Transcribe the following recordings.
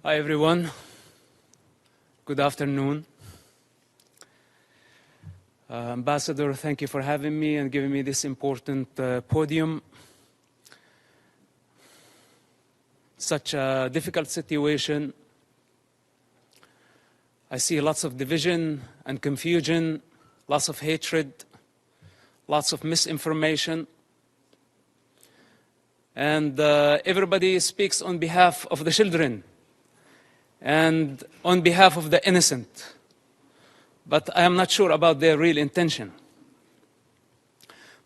Hi, everyone. Good afternoon. Ambassador, thank you for having me and giving me this important podium. Such a difficult situation. I see lots of division and confusion, lots of hatred, lots of misinformation. And everybody speaks on behalf of the children and on behalf of the innocent. But I am not sure about their real intention.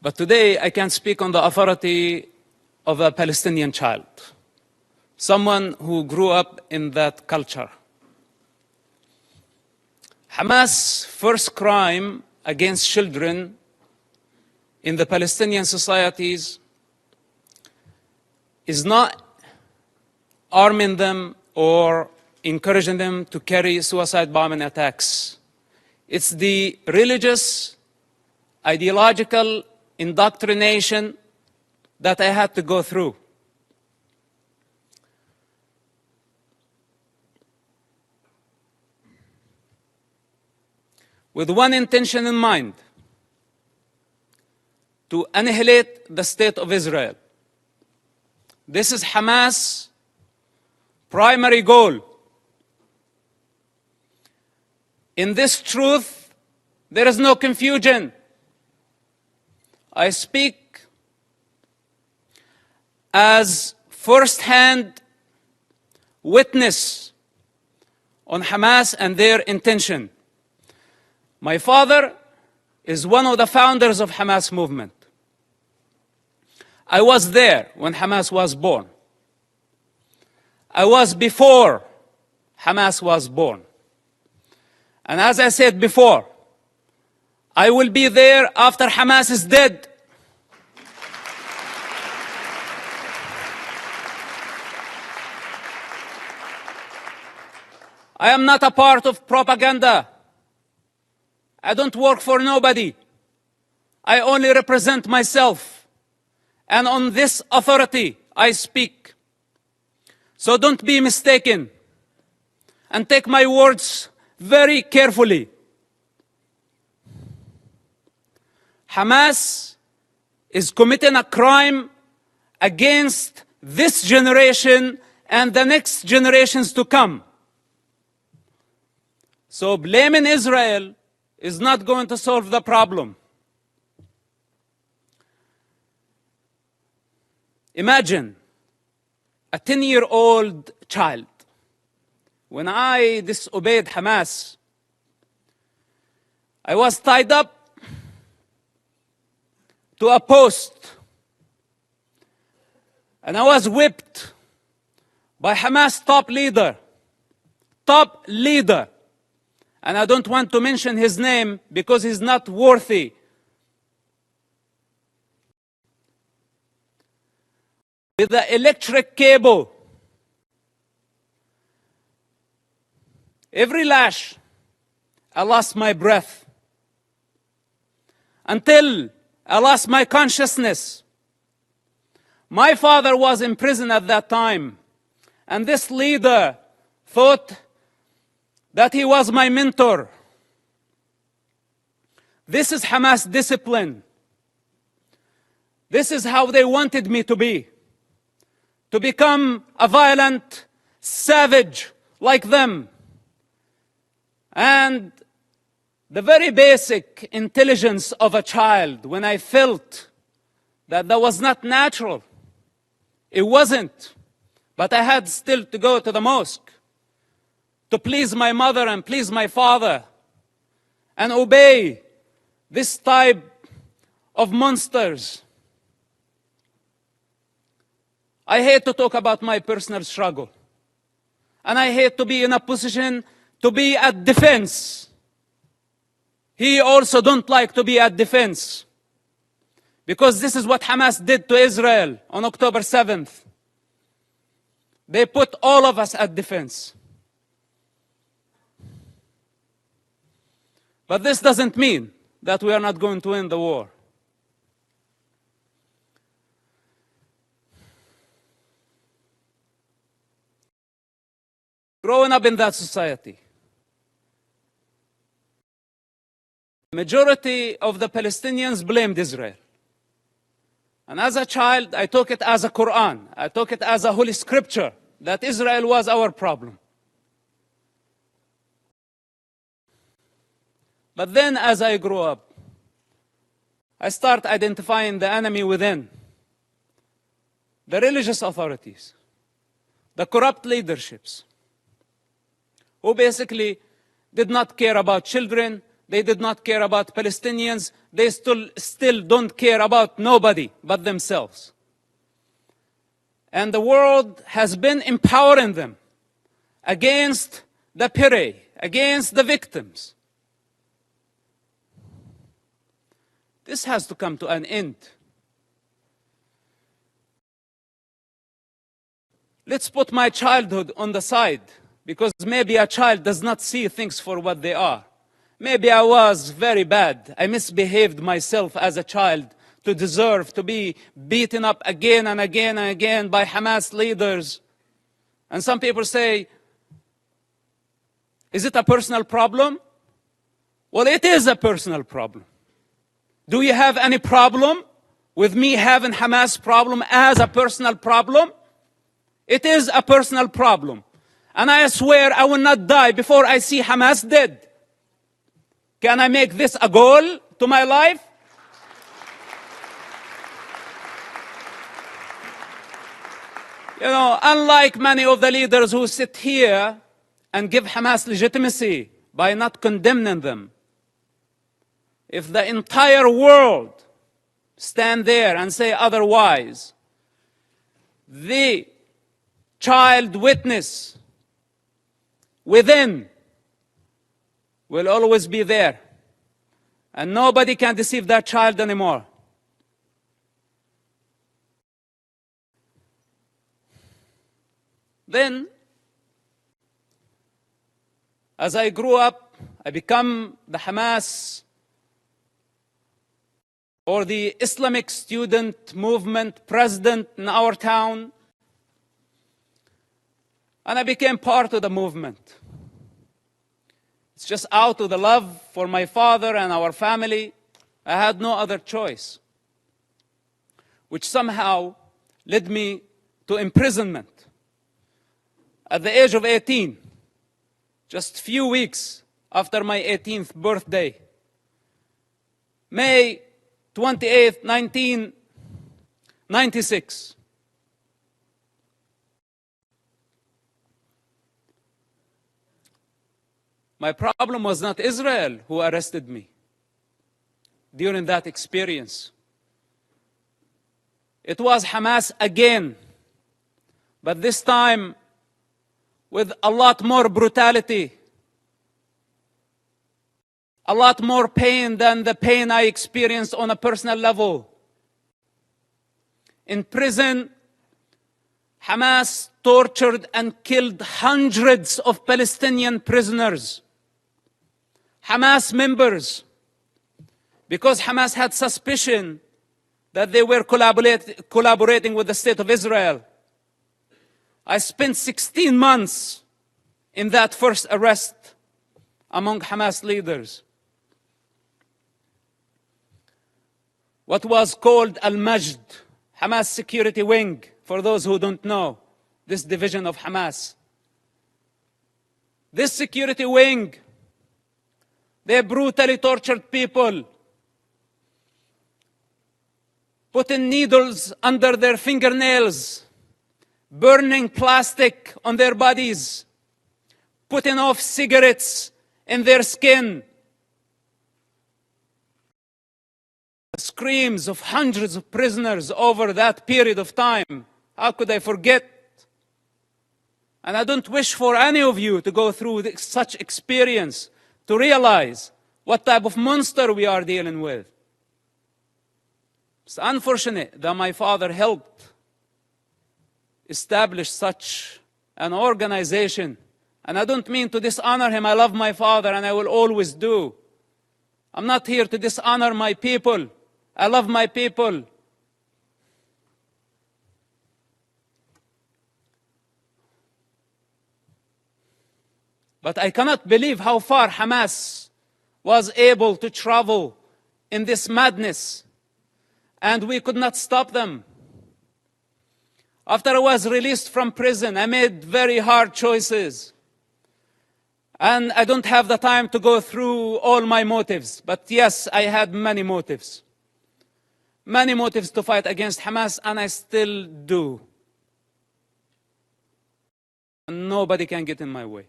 But today I can speak on the authority of a Palestinian child, someone who grew up in that culture. Hamas' first crime against children in the Palestinian societies is not arming them or encouraging them to carry suicide bombing attacks. It's the religious, ideological indoctrination that I had to go through. With one intention in mind: to annihilate the state of Israel. This is Hamas' primary goal. In this truth, there is no confusion. I speak as first-hand witness on Hamas and their intention. My father is one of the founders of Hamas movement. I was there when Hamas was born. I was before Hamas was born. And as I said before, I will be there after Hamas is dead. I am not a part of propaganda. I don't work for nobody. I only represent myself. And on this authority, I speak. So don't be mistaken and take my words very carefully. Hamas is committing a crime against this generation and the next generations to come. So blaming Israel is not going to solve the problem. Imagine a 10-year-old child. When I disobeyed Hamas, I was tied up to a post and I was whipped by Hamas top leader. And I don't want to mention his name because he's not worthy. With the electric cable. Every lash, I lost my breath. Until I lost my consciousness. My father was in prison at that time. And this leader thought that he was my mentor. This is Hamas discipline. This is how they wanted me to be. To become a violent savage like them. And the very basic intelligence of a child, when I felt that was not natural, it wasn't. But I had still to go to the mosque to please my mother and please my father and obey this type of monsters. I hate to talk about my personal struggle. And I hate to be in a position to be at defense. He also don't like to be at defense. Because this is what Hamas did to Israel on October 7th. They put all of us at defense. But this doesn't mean that we are not going to win the war. growing up in that society, majority of the Palestinians blamed Israel. And as a child, I took it as a Quran. I took it as a holy scripture that Israel was our problem. But then as I grew up, I start identifying the enemy within. The religious authorities, the corrupt leaderships, who basically did not care about children. They did not care about Palestinians. They still don't care about nobody but themselves. And the world has been empowering them against the prey, against the victims. This has to come to an end. Let's put my childhood on the side, because maybe a child does not see things for what they are. Maybe I was very bad. I misbehaved myself as a child to deserve to be beaten up again and again and again by Hamas leaders. And some people say, is it a personal problem? Well, it is a personal problem. Do you have any problem with me having Hamas problem as a personal problem? It is a personal problem. And I swear I will not die before I see Hamas dead. Can I make this a goal to my life? You know, unlike many of the leaders who sit here and give Hamas legitimacy by not condemning them, if the entire world stand there and say otherwise, the child witness within will always be there. And nobody can deceive that child anymore. Then, as I grew up, I become the Hamas or the Islamic student movement president in our town. And I became part of the movement. It's just out of the love for my father and our family. I had no other choice, which somehow led me to imprisonment at the age of 18, just a few weeks after my 18th birthday. May 28th, 1996. My problem was not Israel who arrested me during that experience. It was Hamas again, but this time with a lot more brutality, a lot more pain than the pain I experienced on a personal level. In prison, Hamas tortured and killed hundreds of Palestinian prisoners, Hamas members, because Hamas had suspicion that they were collaborating with the State of Israel. I spent 16 months in that first arrest among Hamas leaders. What was called Al-Majd, Hamas security wing, for those who don't know, this division of Hamas. This security wing, they brutally tortured people, putting needles under their fingernails, burning plastic on their bodies, putting off cigarettes in their skin. The screams of hundreds of prisoners over that period of time. How could I forget? And I don't wish for any of you to go through such experience to realize what type of monster we are dealing with. It's unfortunate that my father helped establish such an organization. And I don't mean to dishonor him. I love my father and I will always do. I'm not here to dishonor my people. I love my people. But I cannot believe how far Hamas was able to travel in this madness, and we could not stop them. After I was released from prison, I made very hard choices. And I don't have the time to go through all my motives, but yes, I had many motives. Many motives to fight against Hamas, and I still do. And nobody can get in my way.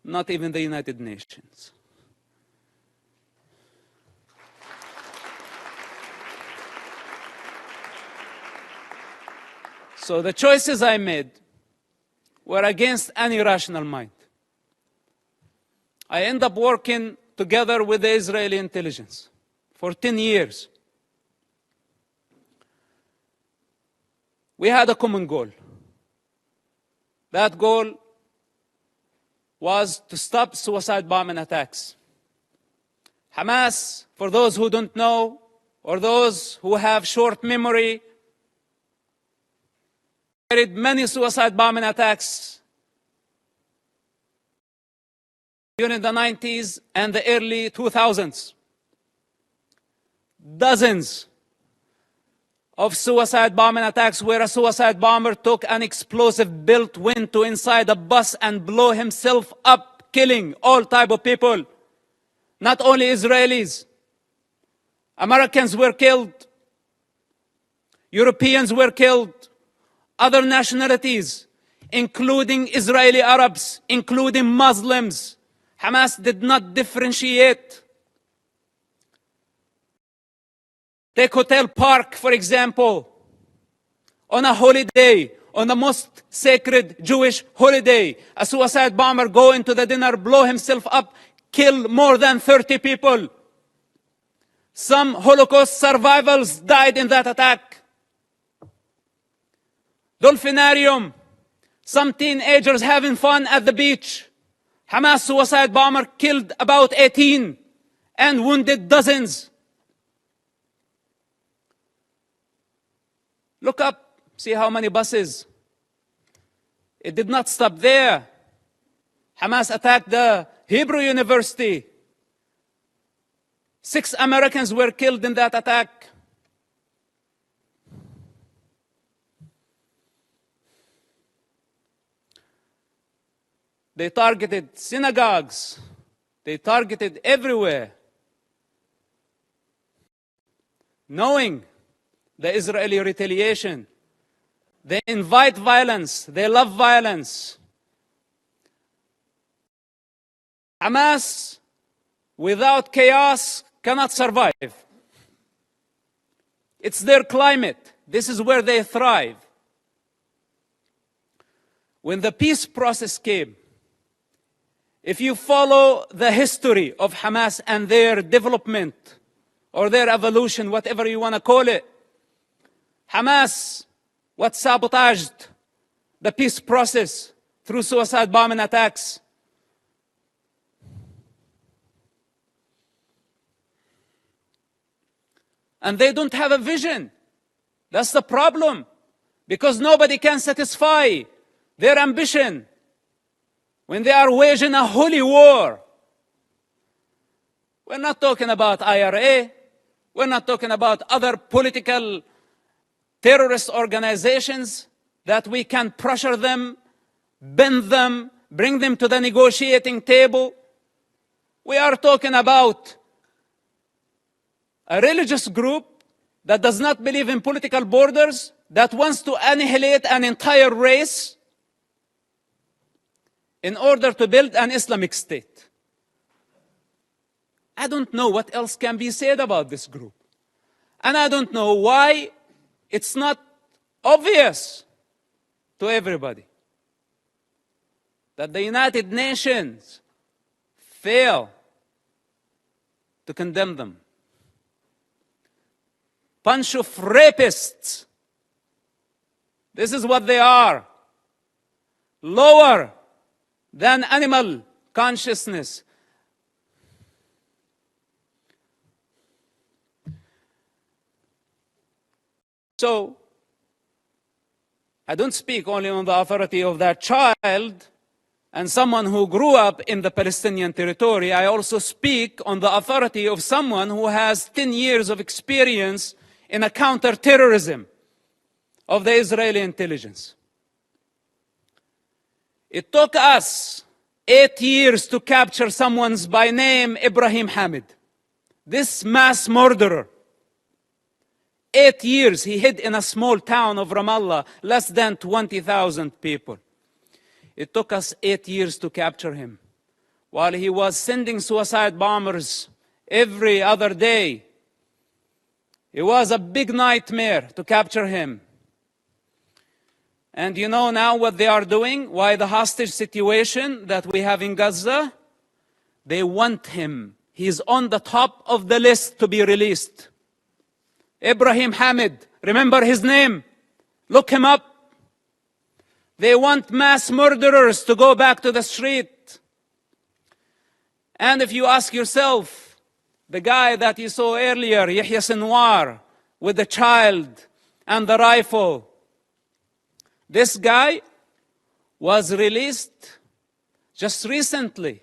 Not even the United Nations. So the choices I made were against any rational mind. I ended up working together with the Israeli intelligence for 10 years. We had a common goal. That goal was to stop suicide bombing attacks. Hamas, for those who don't know, or those who have short memory, carried many suicide bombing attacks during the 90s and the early 2000s. Dozens of suicide bombing attacks where a suicide bomber took an explosive built went to inside a bus and blew himself up, killing all type of people. Not only Israelis. Americans were killed. Europeans were killed. Other nationalities, including Israeli Arabs, including Muslims. Hamas did not differentiate. Take Hotel Park, for example. On a holiday, on the most sacred Jewish holiday, a suicide bomber go into the dinner, blow himself up, kill more than 30 people. Some Holocaust survivors died in that attack. Dolphinarium, some teenagers having fun at the beach. Hamas suicide bomber killed about 18 and wounded dozens. Look up, see how many buses. It did not stop there. Hamas attacked the Hebrew University. 6 Americans were killed in that attack. They targeted synagogues. They targeted everywhere. Knowing the Israeli retaliation, they invite violence. They love violence. Hamas, without chaos, cannot survive. It's their climate. This is where they thrive. When the peace process came, if you follow the history of Hamas and their development or their evolution, whatever you want to call it, Hamas, what sabotaged the peace process through suicide bombing attacks. And they don't have a vision. That's the problem. Because nobody can satisfy their ambition when they are waging a holy war. We're not talking about IRA. We're not talking about other political terrorist organizations that we can pressure them, bend them, bring them to the negotiating table. We are talking about a religious group that does not believe in political borders, that wants to annihilate an entire race in order to build an Islamic state. I don't know what else can be said about this group. And I don't know why it's not obvious to everybody that the United Nations fail to condemn them. Bunch of rapists. This is what they are. Lower than animal consciousness. So, I don't speak only on the authority of that child, and someone who grew up in the Palestinian territory, I also speak on the authority of someone who has 10 years of experience in a counterterrorism of the Israeli intelligence. It took us 8 years to capture someone by name Ibrahim Hamid. This mass murderer. 8 years he hid in a small town of Ramallah, less than 20,000 people. It took us 8 years to capture him, while he was sending suicide bombers every other day. It was a big nightmare to capture him. And you know now what they are doing? Why the hostage situation that we have in Gaza? They want him. He's on the top of the list to be released. Ibrahim Hamid, remember his name? Look him up. They want mass murderers to go back to the street. And if you ask yourself, the guy that you saw earlier, Yahya Sinwar, with the child and the rifle, this guy was released just recently,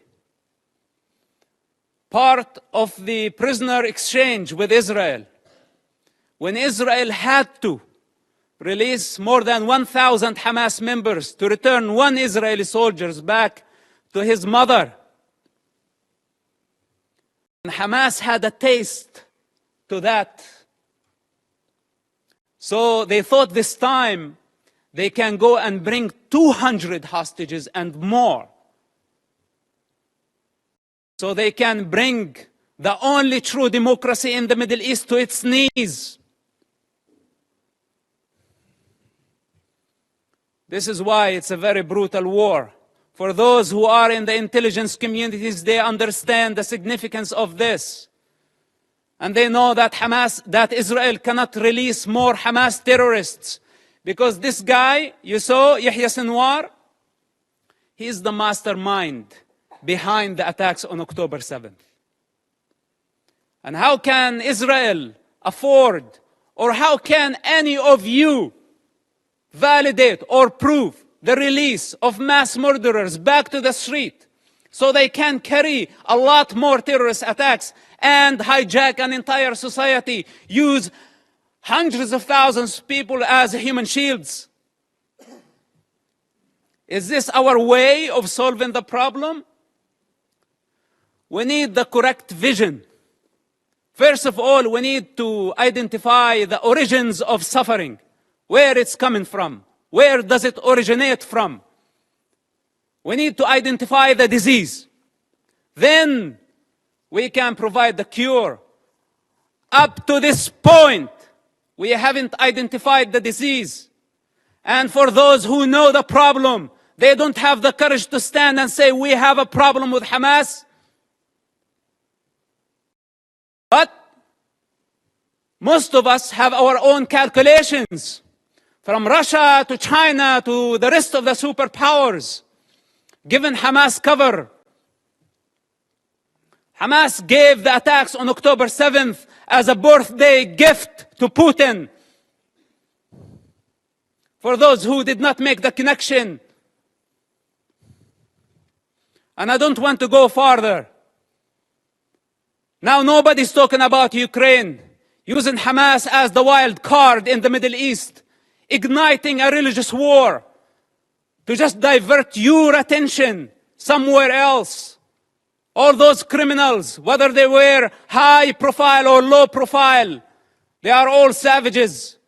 part of the prisoner exchange with Israel, when Israel had to release more than 1,000 Hamas members to return one Israeli soldier back to his mother. And Hamas had a taste to that. So they thought this time they can go and bring 200 hostages and more. So they can bring the only true democracy in the Middle East to its knees. This is why it's a very brutal war. For those who are in the intelligence communities, they understand the significance of this. And they know that that Israel cannot release more Hamas terrorists. Because this guy, you saw, Yahya Sinwar, he is the mastermind behind the attacks on October 7th. And how can Israel afford, or how can any of you validate or prove the release of mass murderers back to the street so they can carry a lot more terrorist attacks and hijack an entire society, use hundreds of thousands of people as human shields? Is this our way of solving the problem? We need the correct vision. First of all, we need to identify the origins of suffering. Where it's coming from. Where does it originate from? We need to identify the disease. Then we can provide the cure. Up to this point, we haven't identified the disease. And for those who know the problem, they don't have the courage to stand and say, we have a problem with Hamas. But most of us have our own calculations. From Russia to China to the rest of the superpowers, given Hamas cover. Hamas gave the attacks on October 7th as a birthday gift to Putin. For those who did not make the connection. And I don't want to go farther. Now nobody's talking about Ukraine, using Hamas as the wild card in the Middle East, igniting a religious war to just divert your attention somewhere else. All those criminals, whether they were high profile or low profile, they are all savages.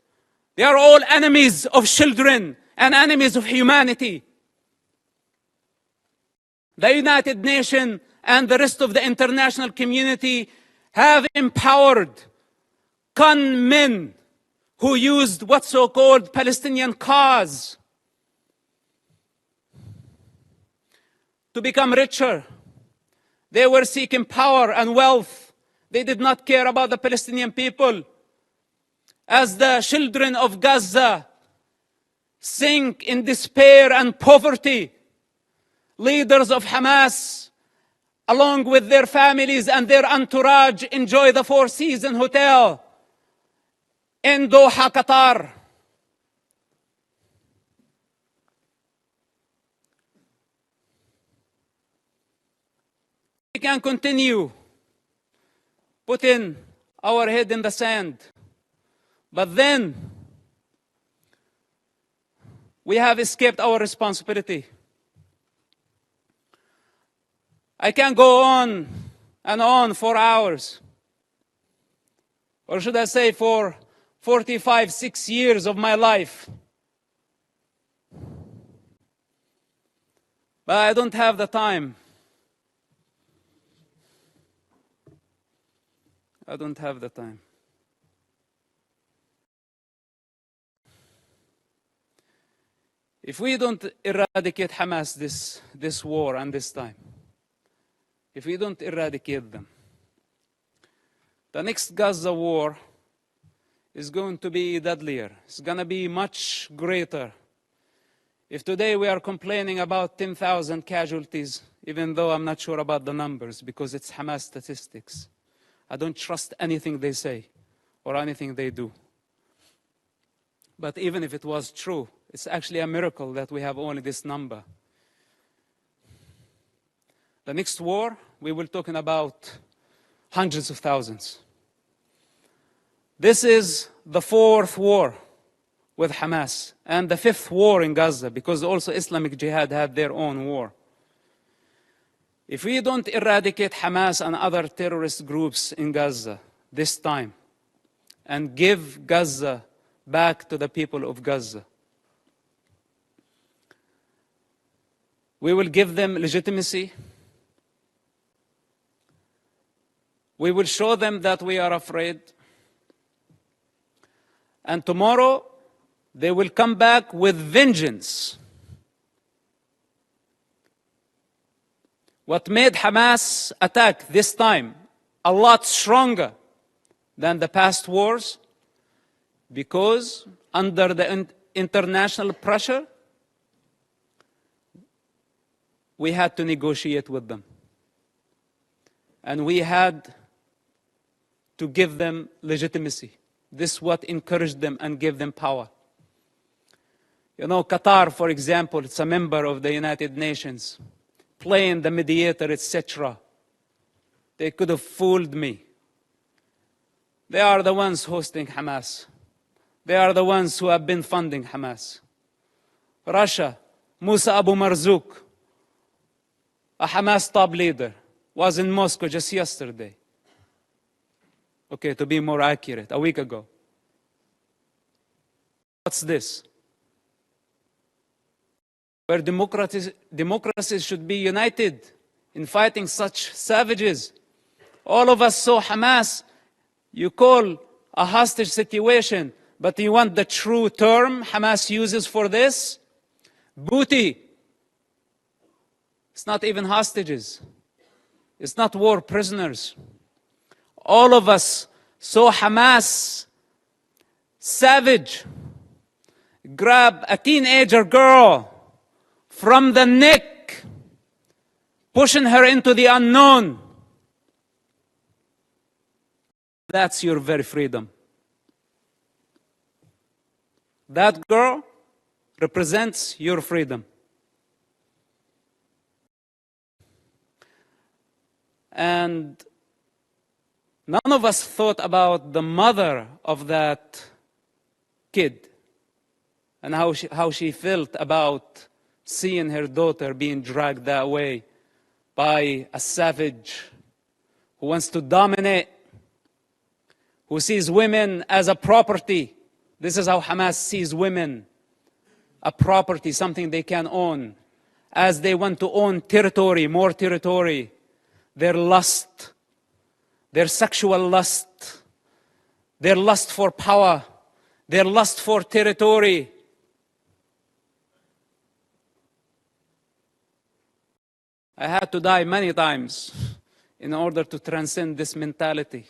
They are all enemies of children and enemies of humanity. The United Nations and the rest of the international community have empowered con men who used what's so-called Palestinian cause to become richer. They were seeking power and wealth. They did not care about the Palestinian people. As the children of Gaza sink in despair and poverty, leaders of Hamas, along with their families and their entourage, enjoy the Four Seasons Hotel in Doha, Qatar. can continue putting our head in the sand, but then we have escaped our responsibility. I can go on and on for hours, or should I say for 45, 6 years of my life. But I don't have the time. I don't have the time. If we don't eradicate Hamas this war and this time, if we don't eradicate them, the next Gaza war is going to be deadlier. It's going to be much greater. If today we are complaining about 10,000 casualties, even though I'm not sure about the numbers because it's Hamas statistics, I don't trust anything they say or anything they do. But even if it was true, it's actually a miracle that we have only this number. The next war, we will be talking about hundreds of thousands. This is the fourth war with Hamas and the fifth war in Gaza, because also Islamic Jihad had their own war. If we don't eradicate Hamas and other terrorist groups in Gaza this time and give Gaza back to the people of Gaza, we will give them legitimacy. We will show them that we are afraid. And tomorrow, they will come back with vengeance. What made Hamas attack this time a lot stronger than the past wars, because under the international pressure, we had to negotiate with them. And we had to give them legitimacy. This is what encouraged them and gave them power. You know, Qatar, for example, it's a member of the United Nations, playing the mediator, etc. They could have fooled me. They are the ones hosting Hamas. They are the ones who have been funding Hamas. Russia, Musa Abu Marzouk, a Hamas top leader, was in Moscow just yesterday. Okay, to be more accurate, a week ago. What's this? Where democracies should be united in fighting such savages. All of us saw Hamas, you call a hostage situation, but you want the true term Hamas uses for this? Booty. It's not even hostages. It's not war prisoners. All of us saw Hamas, savage, grab a teenager girl from the neck, pushing her into the unknown. That's your very freedom. That girl represents your freedom. And none of us thought about the mother of that kid and how she felt about seeing her daughter being dragged that way by a savage who wants to dominate, who sees women as a property. This is how Hamas sees women, a property, something they can own. As they want to own territory, more territory, their lust, their sexual lust, their lust for power, their lust for territory. I had to die many times in order to transcend this mentality.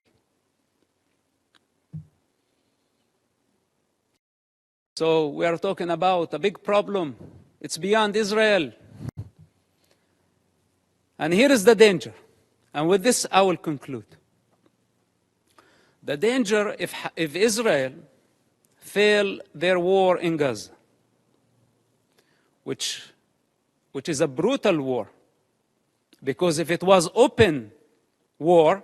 So we are talking about a big problem. It's beyond Israel. And here is the danger. And with this, I will conclude. The danger if Israel fail their war in Gaza, which is a brutal war, Because if it was open war,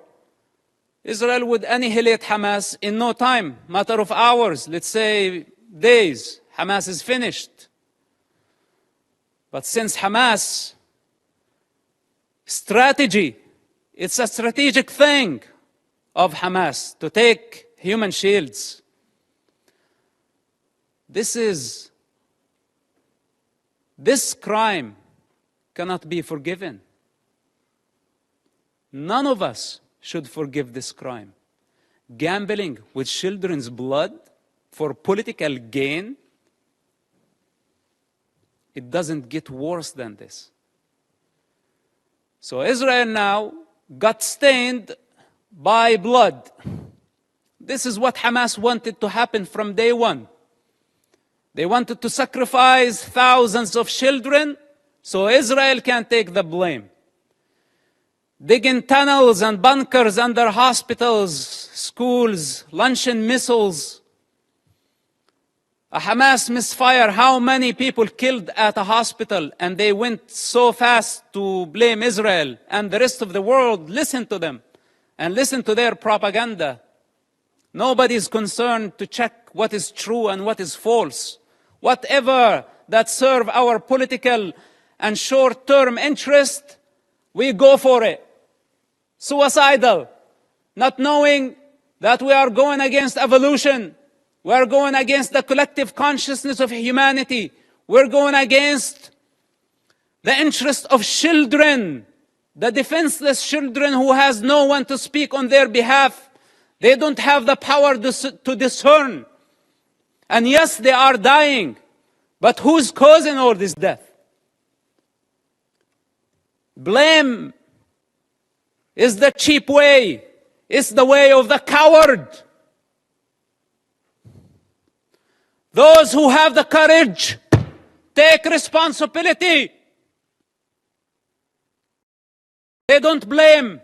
Israel would annihilate Hamas in no time, matter of hours, let's say days. Hamas is finished. But since Hamas strategy, it's a strategic thing of Hamas to take human shields. This crime cannot be forgiven. None of us should forgive this crime. Gambling with children's blood for political gain, it doesn't get worse than this. So Israel now got stained by blood. This is what Hamas wanted to happen from day one. They wanted to sacrifice thousands of children so Israel can take the blame. Digging tunnels and bunkers under hospitals, schools, launching missiles. A Hamas misfire, how many people killed at a hospital, and they went so fast to blame Israel, and the rest of the world listened to them and listened to their propaganda. Nobody is concerned to check what is true and what is false. Whatever that serve our political and short-term interest, we go for it. Suicidal, not knowing that we are going against evolution. We are going against the collective consciousness of humanity. We're going against the interest of children, the defenseless children who has no one to speak on their behalf. They don't have the power to discern. And yes, they are dying. But who's causing all this death? Blame is the cheap way. It's the way of the coward. Those who have the courage, take responsibility. They don't blame.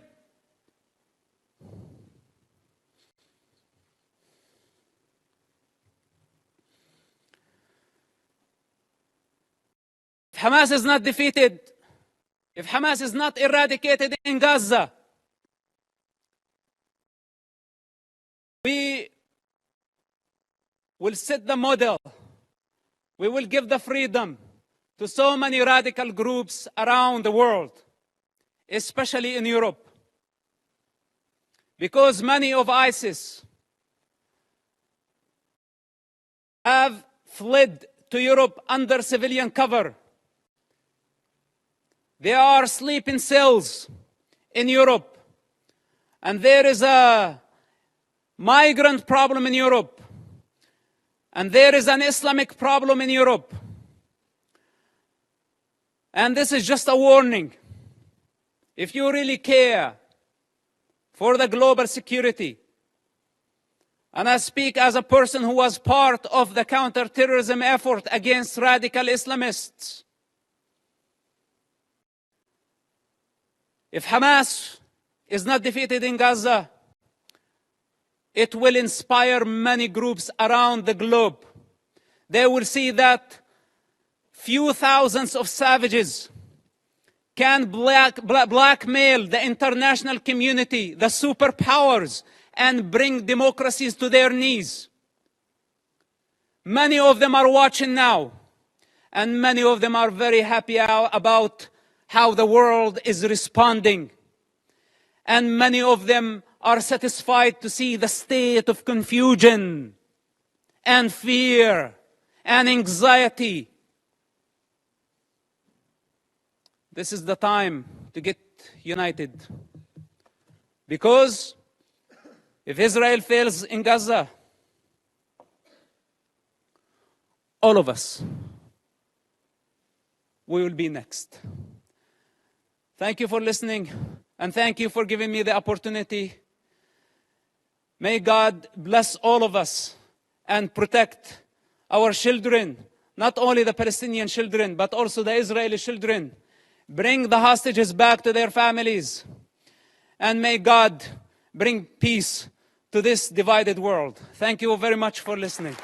If Hamas is not defeated, if Hamas is not eradicated in Gaza, we will set the model. We will give the freedom to so many radical groups around the world, especially in Europe. Because many of ISIS have fled to Europe under civilian cover. They are sleeping cells in Europe. And there is a migrant problem in Europe. And there is an Islamic problem in Europe. And this is just a warning. If you really care for the global security, and I speak as a person who was part of the counterterrorism effort against radical Islamists, if Hamas is not defeated in Gaza, it will inspire many groups around the globe. They will see that few thousands of savages can blackmail the international community, the superpowers, and bring democracies to their knees. Many of them are watching now, and many of them are very happy about how the world is responding. And many of them are satisfied to see the state of confusion and fear and anxiety. This is the time to get united. Because if Israel fails in Gaza, all of us, we will be next. Thank you for listening, and thank you for giving me the opportunity. May God bless all of us and protect our children, not only the Palestinian children, but also the Israeli children. Bring the hostages back to their families. And may God bring peace to this divided world. Thank you very much for listening.